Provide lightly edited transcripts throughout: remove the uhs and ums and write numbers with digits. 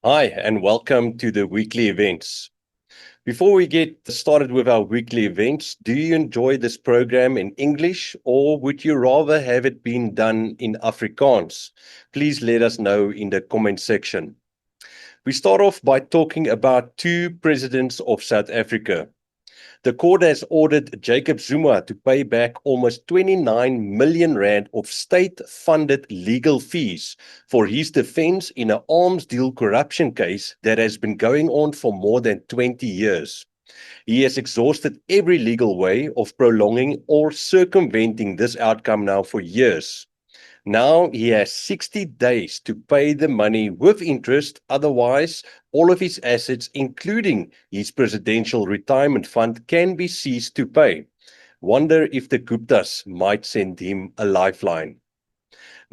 Hi, and welcome to the weekly events. Before we get started with our weekly events, do you enjoy this program in English or would you rather have it been done in Afrikaans? Please let us know in the comment section. We start off by talking about two presidents of South Africa. The court has ordered Jacob Zuma to pay back almost 29 million rand of state-funded legal fees for his defense in an arms deal corruption case that has been going on for more than 20 years. He has exhausted every legal way of prolonging or circumventing this outcome now for years. Now he has 60 days to pay the money with interest. Otherwise, all of his assets, including his presidential retirement fund, can be seized to pay. Wonder if the Guptas might send him a lifeline.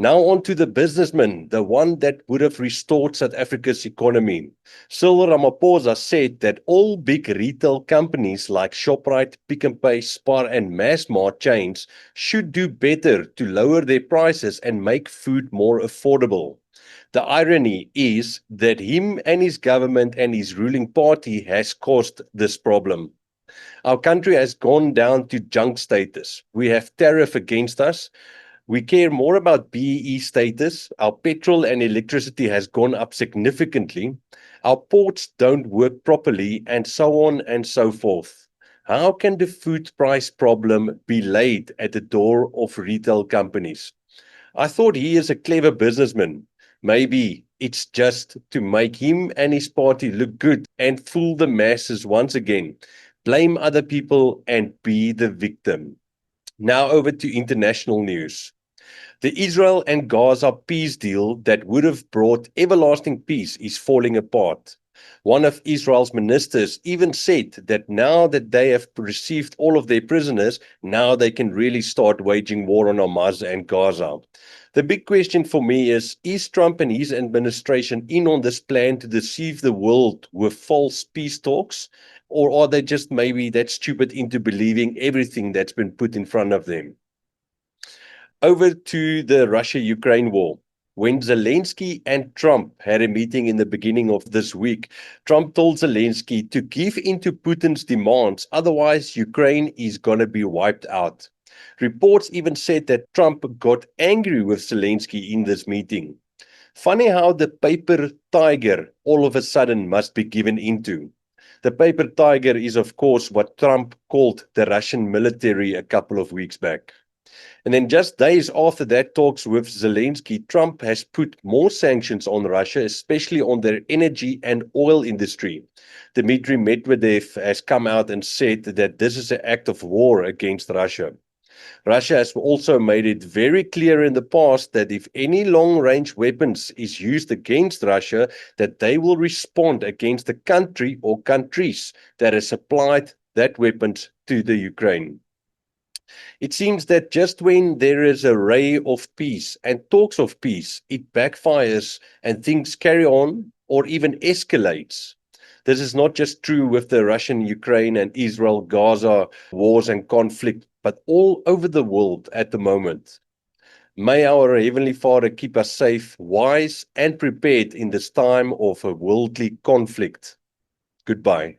Now on to the businessman, the one that would have restored South Africa's economy. Cyril Ramaphosa said that all big retail companies like Shoprite, Pick n Pay, Spar and Massmart chains should do better to lower their prices and make food more affordable. The irony is that him and his government and his ruling party has caused this problem. Our country has gone down to junk status. We have tariff against us. We care more about BEE status. Our petrol and electricity has gone up significantly. Our ports don't work properly, and so on and so forth. How can the food price problem be laid at the door of retail companies? I thought he is a clever businessman. Maybe it's just to make him and his party look good and fool the masses once again. Blame other people and be the victim. Now over to international news. The Israel and Gaza peace deal that would have brought everlasting peace is falling apart. One of Israel's ministers even said that now that they have received all of their prisoners, now they can really start waging war on Hamas and Gaza. The big question for me is Trump and his administration in on this plan to deceive the world with false peace talks? Or are they just maybe that stupid into believing everything that's been put in front of them? Over to the Russia-Ukraine war. When Zelensky and Trump had a meeting in the beginning of this week, Trump told Zelensky to give in to Putin's demands, otherwise Ukraine is going to be wiped out. Reports even said that Trump got angry with Zelensky in this meeting. Funny how the paper tiger all of a sudden must be given into. The paper tiger is, of course, what Trump called the Russian military a couple of weeks back. And then just days after that talks with Zelensky, Trump has put more sanctions on Russia, especially on their energy and oil industry. Dmitry Medvedev has come out and said that this is an act of war against Russia. Russia has also made it very clear in the past that if any long-range weapons is used against Russia, that they will respond against the country or countries that has supplied that weapons to the Ukraine. It seems that just when there is a ray of peace and talks of peace, it backfires and things carry on or even escalates. This is not just true with the Russian, Ukraine and Israel, Gaza wars and conflict, but all over the world at the moment. May our Heavenly Father keep us safe, wise and prepared in this time of a worldly conflict. Goodbye.